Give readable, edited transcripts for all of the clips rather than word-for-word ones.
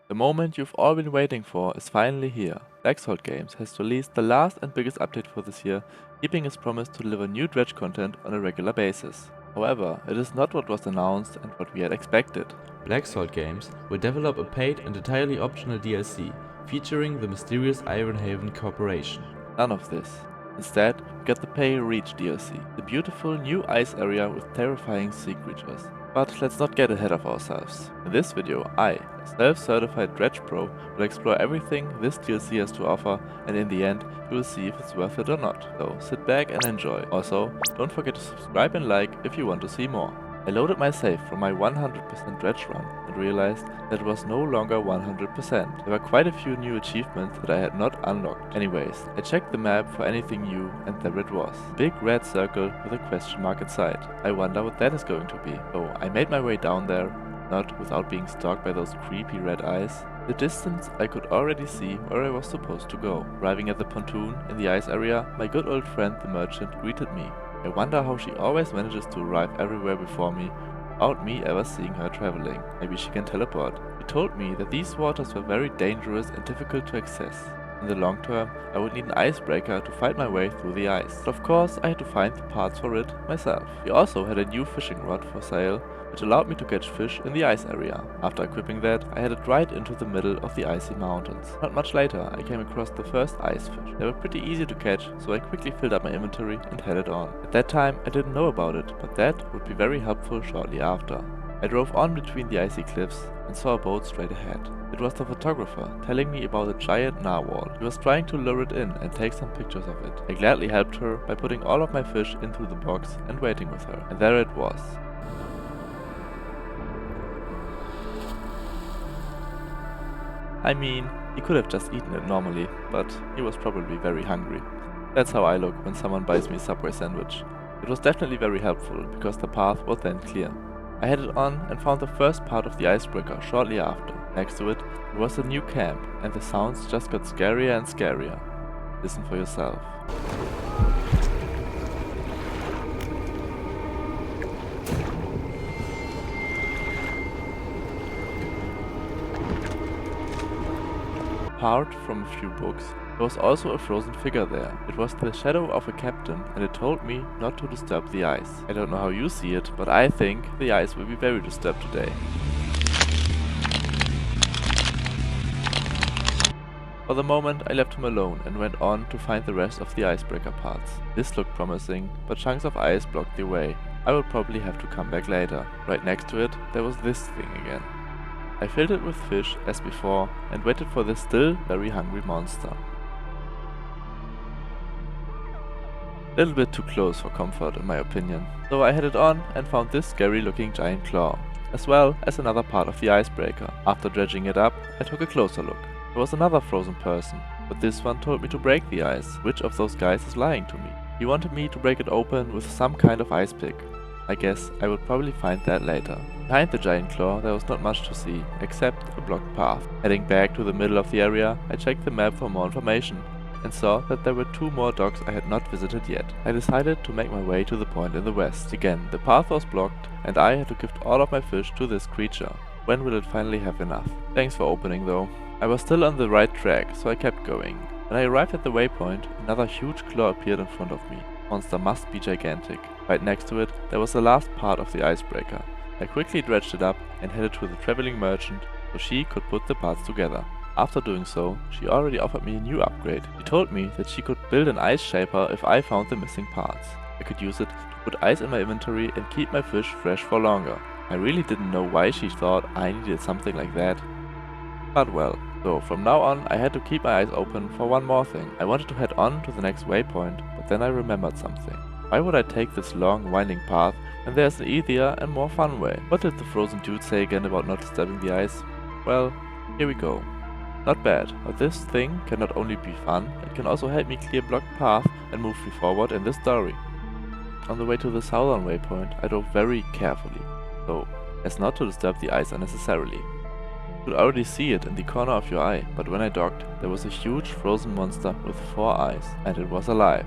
The moment you've all been waiting for is finally here. DREDGE Games has released the last and biggest update for this year, keeping its promise to deliver new Dredge content on a regular basis. However, it is not what was announced and what we had expected. DREDGE Games will develop a paid and entirely optional DLC featuring the mysterious Ironhaven Corporation. None of this. Instead, we get the DREDGE DLC, the beautiful new ice area with terrifying sea creatures. But let's not get ahead of ourselves. In this video, I, a self-certified Dredge Pro, will explore everything this DLC has to offer, and in the end, you will see if it's worth it or not. So sit back and enjoy. Also, don't forget to subscribe and like if you want to see more. I loaded my save from my 100% Dredge run and realized that it was no longer 100%. There were quite a few new achievements that I had not unlocked. Anyways, I checked the map for anything new and there it was. A big red circle with a question mark inside. I wonder what that is going to be. So I made my way down there, not without being stalked by those creepy red eyes. In the distance, I could already see where I was supposed to go. Arriving at the pontoon in the ice area, my good old friend the merchant greeted me. I wonder how she always manages to arrive everywhere before me without me ever seeing her traveling. Maybe she can teleport. She told me that these waters were very dangerous and difficult to access. In the long term, I would need an icebreaker to fight my way through the ice. But of course, I had to find the parts for it myself. We also had a new fishing rod for sale, which allowed me to catch fish in the ice area. After equipping that, I headed right into the middle of the icy mountains. Not much later, I came across the first ice fish. They were pretty easy to catch, so I quickly filled up my inventory and headed on. At that time, I didn't know about it, but that would be very helpful shortly after. I drove on between the icy cliffs and saw a boat straight ahead. It was the photographer telling me about a giant narwhal. He was trying to lure it in and take some pictures of it. I gladly helped her by putting all of my fish into the box and waiting with her. And there it was. I mean, he could have just eaten it normally, but he was probably very hungry. That's how I look when someone buys me a Subway sandwich. It was definitely very helpful, because the path was then clear. I headed on and found the first part of the icebreaker shortly after. Next to it, there was a new camp, and the sounds just got scarier and scarier. Listen for yourself. Apart from a few books, there was also a frozen figure there. It was the shadow of a captain, and it told me not to disturb the ice. I don't know how you see it, but I think the ice will be very disturbed today. For the moment, I left him alone and went on to find the rest of the icebreaker parts. This looked promising, but chunks of ice blocked the way. I would probably have to come back later. Right next to it, there was this thing again. I filled it with fish as before and waited for this still very hungry monster. A little bit too close for comfort in my opinion, so I headed on and found this scary looking giant claw, as well as another part of the icebreaker. After dredging it up, I took a closer look. There was another frozen person, but this one told me to break the ice. Which of those guys is lying to me? He wanted me to break it open with some kind of ice pick. I guess I would probably find that later. Behind the giant claw there was not much to see, except a blocked path. Heading back to the middle of the area, I checked the map for more information, and saw that there were 2 more docks I had not visited yet. I decided to make my way to the point in the west. Again, the path was blocked, and I had to gift all of my fish to this creature. When will it finally have enough? Thanks for opening though. I was still on the right track, so I kept going. When I arrived at the waypoint, another huge claw appeared in front of me. The monster must be gigantic. Right next to it, there was the last part of the icebreaker. I quickly dredged it up and headed to the traveling merchant so she could put the parts together. After doing so, she already offered me a new upgrade. She told me that she could build an ice shaper if I found the missing parts. I could use it to put ice in my inventory and keep my fish fresh for longer. I really didn't know why she thought I needed something like that. But well, so from now on I had to keep my eyes open for one more thing. I wanted to head on to the next waypoint, but then I remembered something. Why would I take this long winding path when there's an easier and more fun way? What did the frozen dude say again about not disturbing the ice? Well, here we go. Not bad, but this thing can not only be fun, it can also help me clear blocked path and move me forward in this story. On the way to the southern waypoint, I drove very carefully, so as not to disturb the ice unnecessarily. You could already see it in the corner of your eye, but when I docked, there was a huge frozen monster with 4 eyes, and it was alive.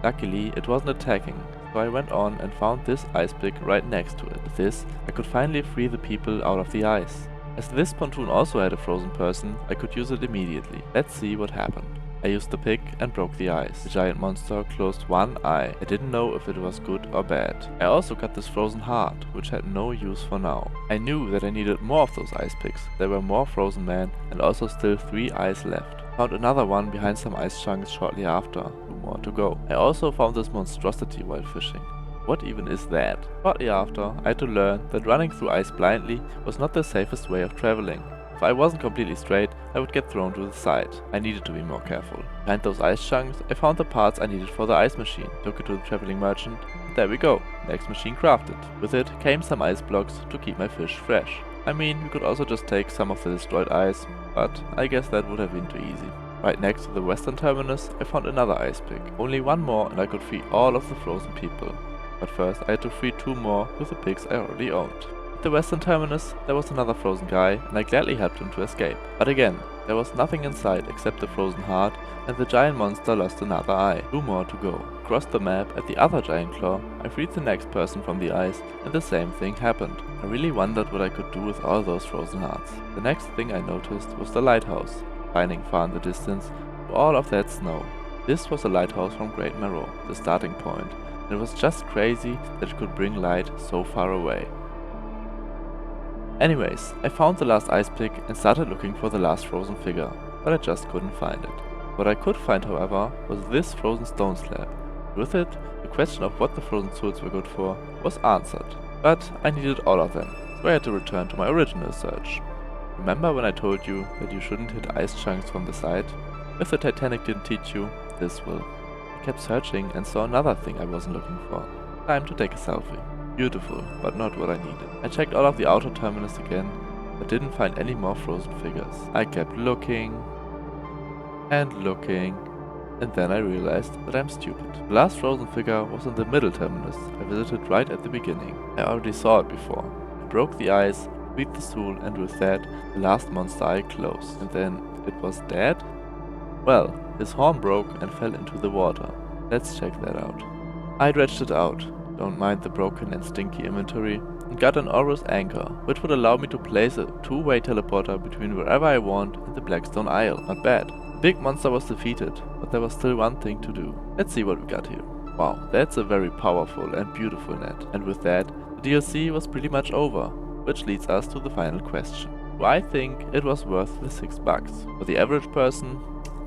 Luckily, it wasn't attacking, so I went on and found this ice pick right next to it. With this, I could finally free the people out of the ice. As this pontoon also had a frozen person, I could use it immediately. Let's see what happened. I used the pick and broke the ice. The giant monster closed one eye. I didn't know if it was good or bad. I also got this frozen heart, which had no use for now. I knew that I needed more of those ice picks. There were more frozen men and also still 3 eyes left. Found another one behind some ice chunks shortly after. 2 more to go. I also found this monstrosity while fishing. What even is that? Shortly after, I had to learn that running through ice blindly was not the safest way of traveling. If I wasn't completely straight, I would get thrown to the side. I needed to be more careful. Behind those ice chunks, I found the parts I needed for the ice machine, took it to the traveling merchant, and there we go, next machine crafted. With it came some ice blocks to keep my fish fresh. I mean, we could also just take some of the destroyed ice, but I guess that would have been too easy. Right next to the western terminus, I found another ice pick. Only one more and I could free all of the frozen people. But first I had to free 2 more with the pigs I already owned. At the western terminus, there was another frozen guy, and I gladly helped him to escape. But again, there was nothing inside except the frozen heart, and the giant monster lost another eye. 2 more to go. Across the map, at the other giant claw, I freed the next person from the ice, and the same thing happened. I really wondered what I could do with all those frozen hearts. The next thing I noticed was the lighthouse, shining far in the distance, through all of that snow. This was a lighthouse from Great Marrow, the starting point, and it was just crazy that it could bring light so far away. Anyways, I found the last ice pick and started looking for the last frozen figure, but I just couldn't find it. What I could find, however, was this frozen stone slab. With it, the question of what the frozen swords were good for was answered, but I needed all of them, so I had to return to my original search. Remember when I told you that you shouldn't hit ice chunks from the side? If the Titanic didn't teach you, this will. I kept searching and saw another thing I wasn't looking for. Time to take a selfie. Beautiful, but not what I needed. I checked all of the outer terminus again, but didn't find any more frozen figures. I kept looking, and then I realized that I'm stupid. The last frozen figure was in the middle terminus I visited right at the beginning. I already saw it before. I broke the ice, freed the soul, and with that, the last monster eye closed. And then, it was dead? Well, his horn broke and fell into the water. Let's check that out. I dredged it out. Don't mind the broken and stinky inventory, and got an Aurus anchor, which would allow me to place a 2-way teleporter between wherever I want and the Blackstone Isle. Not bad. The big monster was defeated, but there was still one thing to do. Let's see what we got here. Wow, that's a very powerful and beautiful net. And with that, the DLC was pretty much over, which leads us to the final question. Do I think it was worth the $6? For the average person,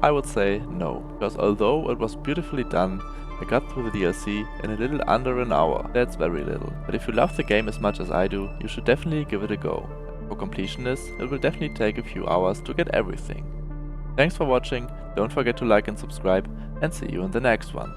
I would say no, because although it was beautifully done, I got through the DLC in a little under an hour. That's very little. But if you love the game as much as I do, you should definitely give it a go. For completionists, it will definitely take a few hours to get everything. Thanks for watching, don't forget to like and subscribe, and see you in the next one.